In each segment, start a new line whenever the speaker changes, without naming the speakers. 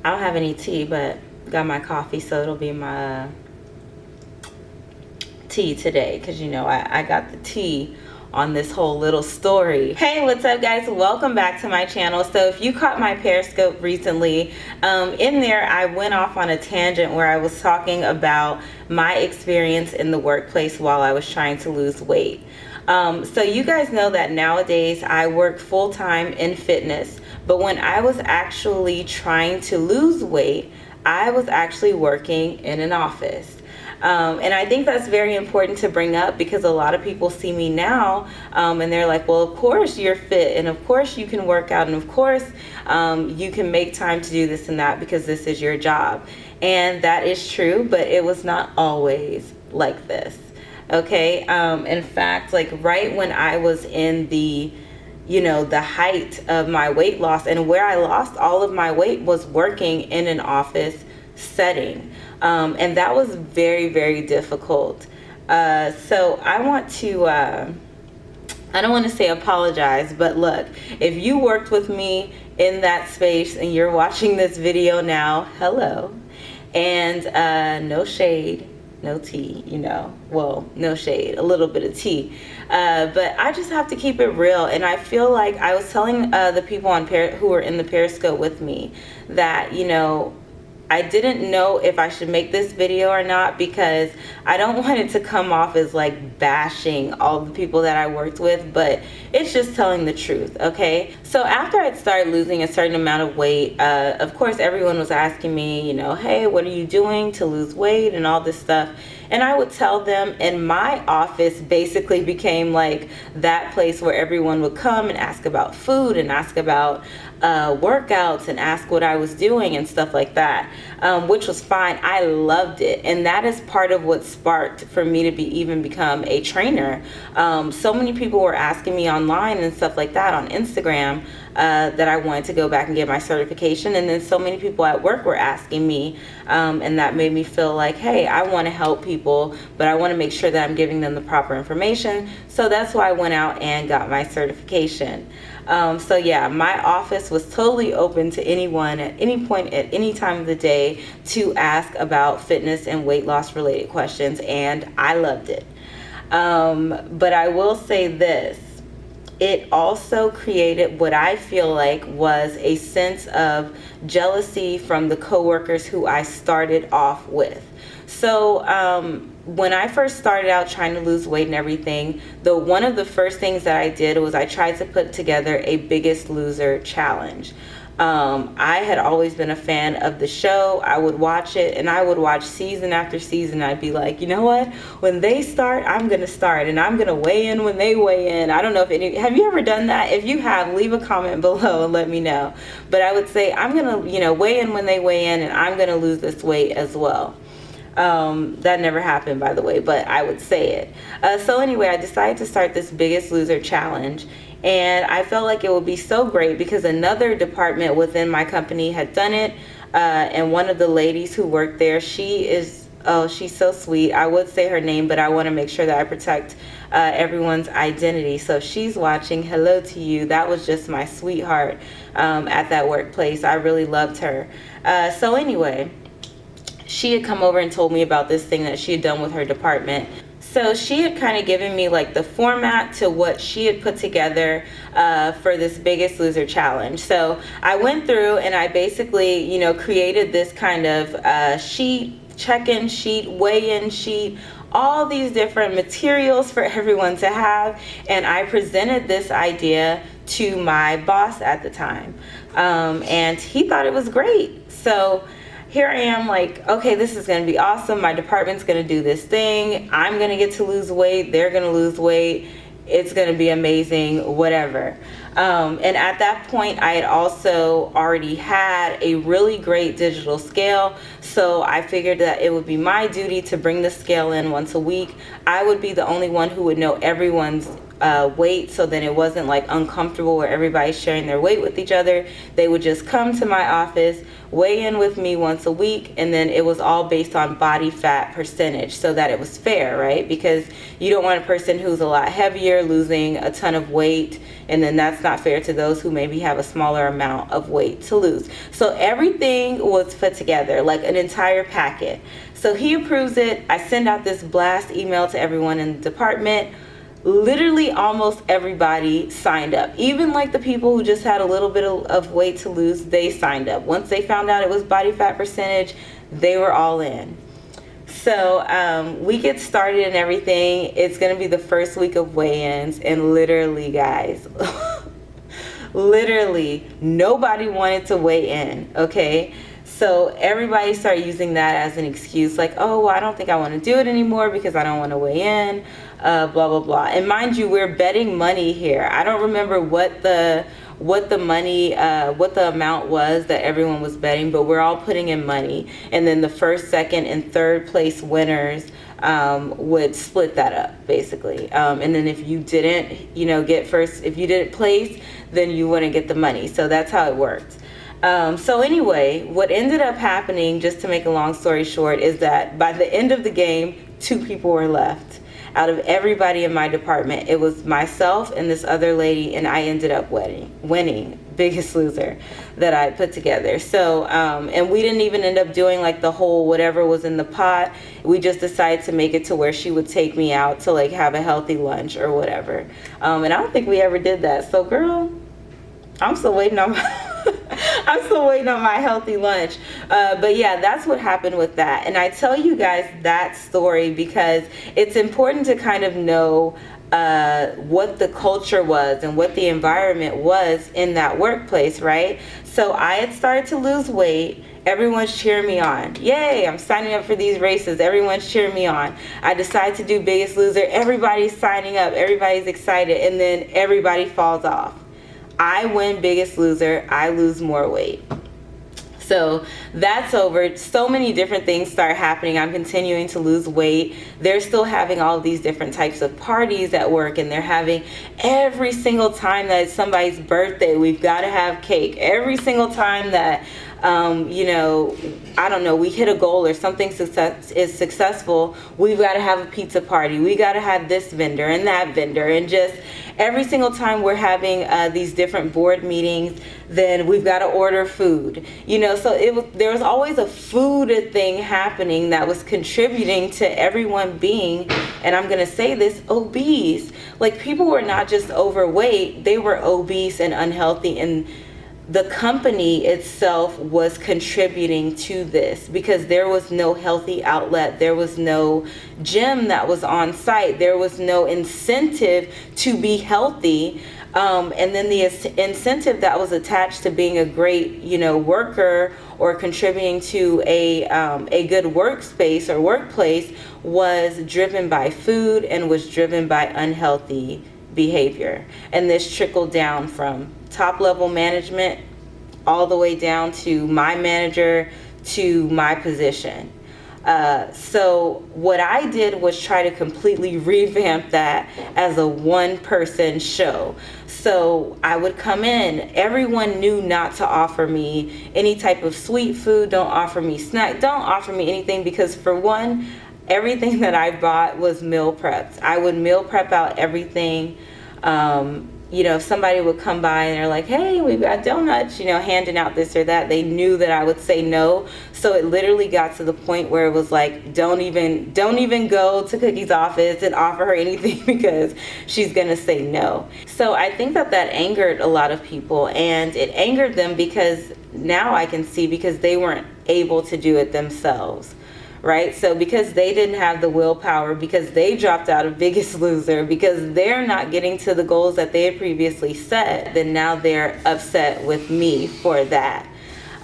I don't have any tea, but got my coffee, so it'll be my tea today, because you know I got the tea on this whole little story. Hey, what's up guys? Welcome back to my channel. So if you caught my Periscope recently, in there I went off on a tangent where I was talking about my experience in the workplace while I was trying to lose weight. So you guys know that nowadays I work full-time in fitness, but when I was actually trying to lose weight, I was actually working in an office. And I think that's very important to bring up, because a lot of people see me now and they're like, well, of course you're fit, and of course you can work out, and of course you can make time to do this and that because this is your job. And that is true, but it was not always like this. Okay. In fact, like right when I was in the height of my weight loss, and where I lost all of my weight was working in an office setting. And that was very, very difficult. So I want to, I don't want to say apologize, but look, if you worked with me in that space and you're watching this video now, hello. And no shade, no tea, well, no shade, a little bit of tea. But I just have to keep it real. And I feel like I was telling the people on who were in the Periscope with me that, I didn't know if I should make this video or not, because I don't want it to come off as like bashing all the people that I worked with, but it's just telling the truth, okay? So after I'd started losing a certain amount of weight, of course everyone was asking me, hey, what are you doing to lose weight and all this stuff? And I would tell them, and my office basically became like that place where everyone would come and ask about food and ask about workouts and ask what I was doing and stuff like that, which was fine. I loved it. And that is part of what sparked for me to even become a trainer. So many people were asking me online and stuff like that on Instagram that I wanted to go back and get my certification. And then so many people at work were asking me, and that made me feel like, hey, I want to help people, but I want to make sure that I'm giving them the proper information. So that's why I went out and got my certification. So yeah, my office was totally open to anyone at any point at any time of the day to ask about fitness and weight loss related questions, and I loved it. But I will say this, it also created what I feel like was a sense of jealousy from the coworkers who I started off with. So when I first started out trying to lose weight and everything, one of the first things that I did was I tried to put together a Biggest Loser challenge. I had always been a fan of the show. I would watch it, and I would watch season after season. I'd be like, you know what? When they start, I'm going to start, and I'm going to weigh in when they weigh in. I don't know if have you ever done that? If you have, leave a comment below and let me know. But I would say, I'm going to, weigh in when they weigh in, and I'm going to lose this weight as well. That never happened, by the way, but I would say it. So anyway, I decided to start this Biggest Loser challenge, and I felt like it would be so great because another department within my company had done it, and one of the ladies who worked there, she's so sweet. I would say her name, but I want to make sure that I protect everyone's identity. So if she's watching, hello to you. That was just my sweetheart at that workplace. I really loved her. So anyway, she had come over and told me about this thing that she had done with her department. So she had kind of given me like the format to what she had put together for this Biggest Loser challenge. So I went through and I basically, created this kind of sheet, check-in sheet, weigh-in sheet, all these different materials for everyone to have. And I presented this idea to my boss at the time. And he thought it was great. So here I am like, okay, this is going to be awesome. My department's going to do this thing. I'm going to get to lose weight. They're going to lose weight. It's going to be amazing, whatever. And at that point, I had also already had a really great digital scale. So I figured that it would be my duty to bring the scale in once a week. I would be the only one who would know everyone's weight, so then it wasn't like uncomfortable where everybody's sharing their weight with each other. They would just come to my office, weigh in with me once a week, and then it was all based on body fat percentage so that it was fair, right? Because you don't want a person who's a lot heavier losing a ton of weight, and then that's not fair to those who maybe have a smaller amount of weight to lose. So everything was put together like an entire packet. So he approves it. I send out this blast email to everyone in the department. Literally almost everybody signed up. Even like the people who just had a little bit of weight to lose, they signed up. Once they found out it was body fat percentage, they were all in. So we get started and everything. It's going to be the first week of weigh-ins, and literally, guys, literally nobody wanted to weigh in, okay? So everybody started using that as an excuse, like, oh, well, I don't think I want to do it anymore because I don't want to weigh in, blah, blah, blah. And mind you, we're betting money here. I don't remember what the amount was that everyone was betting, but we're all putting in money. And then the first, second, and third place winners would split that up, basically. And then if you didn't, get first, if you didn't place, then you wouldn't get the money. So that's how it worked. So anyway, what ended up happening, just to make a long story short, is that by the end of the game, 2 people were left. Out of everybody in my department, it was myself and this other lady, and I ended up winning Biggest Loser that I put together. So, and we didn't even end up doing like the whole whatever was in the pot. We just decided to make it to where she would take me out to like have a healthy lunch or whatever. And I don't think we ever did that. So girl, I'm still waiting on my healthy lunch. But yeah, that's what happened with that. And I tell you guys that story because it's important to kind of know what the culture was and what the environment was in that workplace, right? So I had started to lose weight. Everyone's cheering me on. Yay, I'm signing up for these races. Everyone's cheering me on. I decide to do Biggest Loser. Everybody's signing up. Everybody's excited. And then everybody falls off. I win Biggest Loser. I lose more weight. So that's over. So many different things start happening. I'm continuing to lose weight. They're still having all these different types of parties at work, and they're having every single time that it's somebody's birthday, we've got to have cake. Every single time that I don't know, we hit a goal or something is successful, we've got to have a pizza party. We got to have this vendor and that vendor, and just every single time we're having these different board meetings, then we've got to order food. So there was always a food thing happening that was contributing to everyone being, and I'm going to say this, obese. Like, people were not just overweight, they were obese and unhealthy, and the company itself was contributing to this because there was no healthy outlet. There was no gym that was on site. There was no incentive to be healthy. And then the incentive that was attached to being a great, worker or contributing to a good workspace or workplace was driven by food and was driven by unhealthy behavior. And this trickled down from top level management all the way down to my manager to my position. So what I did was try to completely revamp that as a one-person show. So I would come in, everyone knew not to offer me any type of sweet food, don't offer me snack, don't offer me anything, because for one, everything that I bought was meal prepped. I would meal prep out everything. If somebody would come by and they're like, hey, we've got donuts, handing out this or that, they knew that I would say no. So it literally got to the point where it was like, don't even go to Cookie's office and offer her anything because she's going to say no. So I think that angered a lot of people, and it angered them because now I can see because they weren't able to do it themselves. Right? So because they didn't have the willpower, because they dropped out of Biggest Loser, because they're not getting to the goals that they had previously set, then now they're upset with me for that.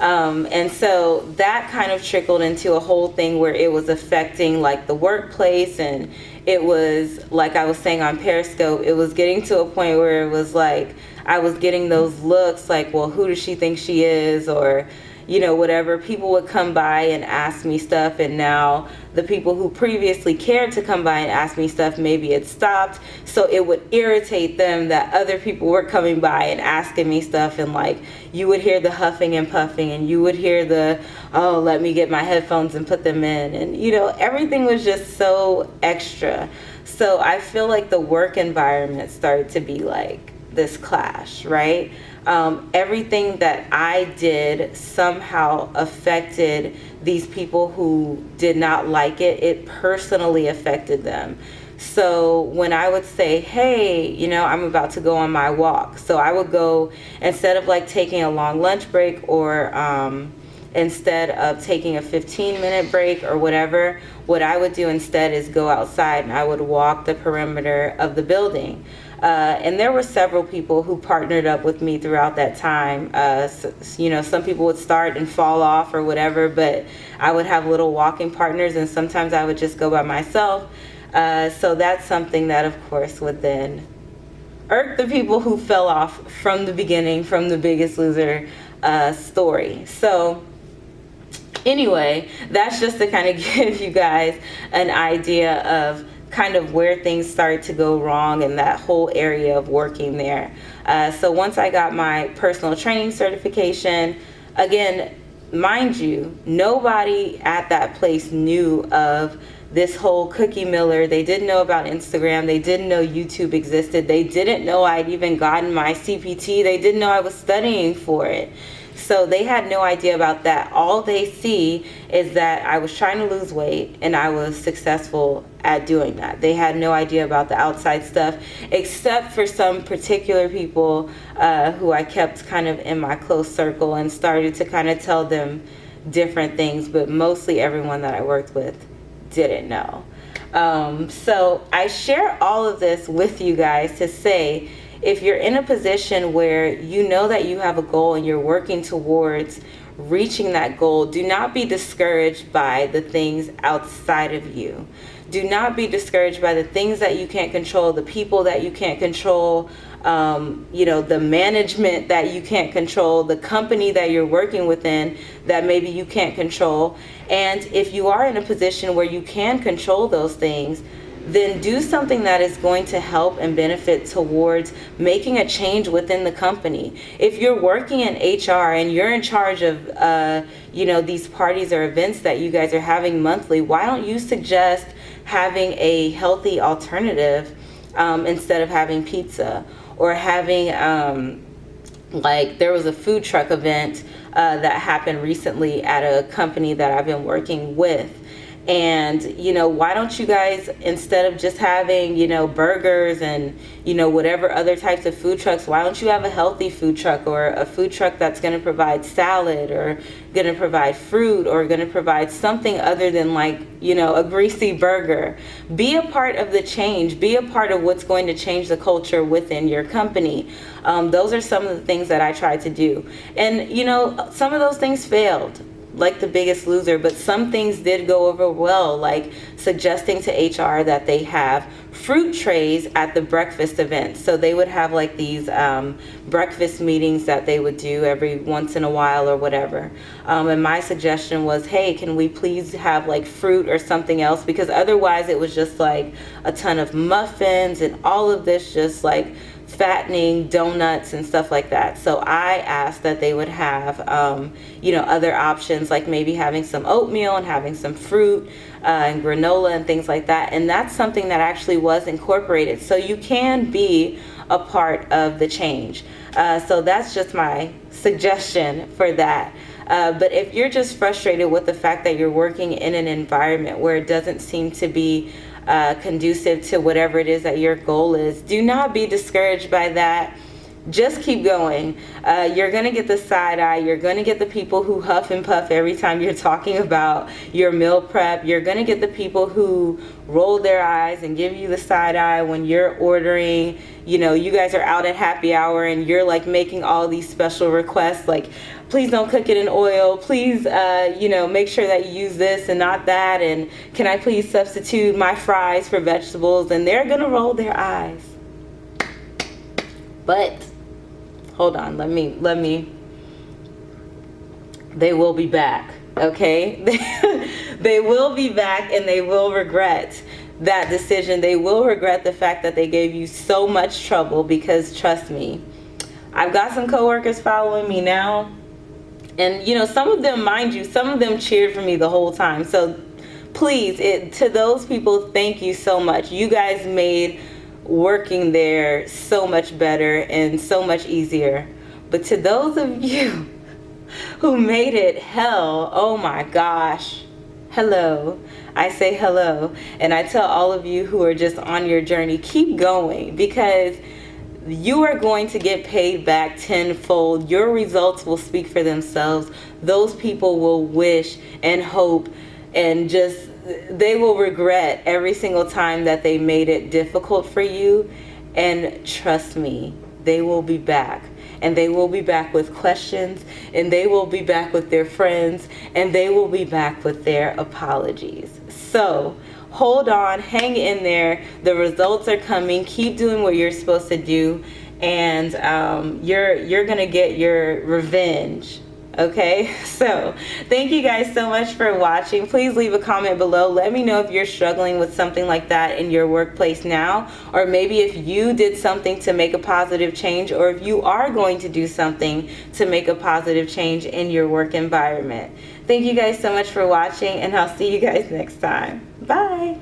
And so that kind of trickled into a whole thing where it was affecting like the workplace, and it was, like I was saying on Periscope, it was getting to a point where it was like I was getting those looks like, well, who does she think she is? Or whatever, people would come by and ask me stuff, and now the people who previously cared to come by and ask me stuff, maybe it stopped. So it would irritate them that other people were coming by and asking me stuff, and like you would hear the huffing and puffing, and you would hear the, oh, let me get my headphones and put them in, and everything was just so extra. So I feel like the work environment started to be like this clash, right? Everything that I did somehow affected these people who did not like it. It personally affected them. So when I would say, hey, I'm about to go on my walk. So I would go, instead of like taking a long lunch break, or instead of taking a 15-minute break or whatever, what I would do instead is go outside and I would walk the perimeter of the building. And there were several people who partnered up with me throughout that time. Some people would start and fall off or whatever, but I would have little walking partners, and sometimes I would just go by myself. So that's something that, of course, would then irk the people who fell off from the beginning, from the Biggest Loser story. So anyway, that's just to kind of give you guys an idea of kind of where things started to go wrong in that whole area of working there. So once I got my personal training certification, again, mind you, nobody at that place knew of this whole cookie miller. They didn't know about Instagram. They didn't know YouTube existed. They didn't know I'd even gotten my CPT. They didn't know I was studying for it. So they had no idea about that. All they see is that I was trying to lose weight and I was successful at doing that. They had no idea about the outside stuff, except for some particular people who I kept kind of in my close circle and started to kind of tell them different things, but mostly everyone that I worked with didn't know. So I share all of this with you guys to say, if you're in a position where you know that you have a goal and you're working towards reaching that goal, do not be discouraged by the things outside of you. Do not be discouraged by the things that you can't control, the people that you can't control, the management that you can't control, the company that you're working within that maybe you can't control. And if you are in a position where you can control those things, then do something that is going to help and benefit towards making a change within the company. If you're working in HR and you're in charge of, these parties or events that you guys are having monthly, why don't you suggest having a healthy alternative instead of having pizza, or having, there was a food truck event that happened recently at a company that I've been working with. And, why don't you guys, instead of just having, burgers and, whatever other types of food trucks, why don't you have a healthy food truck, or a food truck that's going to provide salad, or going to provide fruit, or going to provide something other than a greasy burger? Be a part of the change. Be a part of what's going to change the culture within your company. Those are some of the things that I tried to do. And, some of those things failed, like the Biggest Loser, but some things did go over well, like suggesting to HR that they have fruit trays at the breakfast event. So they would have these breakfast meetings that they would do every once in a while or whatever. And my suggestion was, hey, can we please have fruit or something else? Because otherwise it was just a ton of muffins and all of this just fattening donuts and stuff like that. So I asked that they would have, other options, like maybe having some oatmeal and having some fruit and granola and things like that. And that's something that actually was incorporated. So you can be a part of the change. So that's just my suggestion for that. But if you're just frustrated with the fact that you're working in an environment where it doesn't seem to be conducive to whatever it is that your goal is, do not be discouraged by that. Just keep going. You're going to get the side eye. You're going to get the people who huff and puff every time you're talking about your meal prep. You're going to get the people who roll their eyes and give you the side eye when you're ordering. You guys are out at happy hour and you're making all these special requests, please don't cook it in oil. Please, make sure that you use this and not that. And can I please substitute my fries for vegetables? And they're going to roll their eyes. But hold on, let me they will be back, okay? They will be back, and they will regret that decision. They will regret the fact that they gave you so much trouble, because trust me, I've got some coworkers following me now, and you know, some of them, mind you, some of them cheered for me the whole time. So please, to those people, thank you so much. You guys made working there so much better and so much easier. But to those of you who made it hell, oh my gosh, hello. I say hello, and I tell all of you who are just on your journey, keep going, because you are going to get paid back tenfold. Your results will speak for themselves. Those people will wish and hope, and just, they will regret every single time that they made it difficult for you. And trust me, they will be back. And they will be back with questions, and they will be back with their friends, and they will be back with their apologies. So hold on, hang in there. The results are coming. Keep doing what you're supposed to do, and you're gonna get your revenge. Okay, so thank you guys so much for watching. Please leave a comment below. Let me know if you're struggling with something like that in your workplace now, or maybe if you did something to make a positive change, or if you are going to do something to make a positive change in your work environment. Thank you guys so much for watching, and I'll see you guys next time. Bye.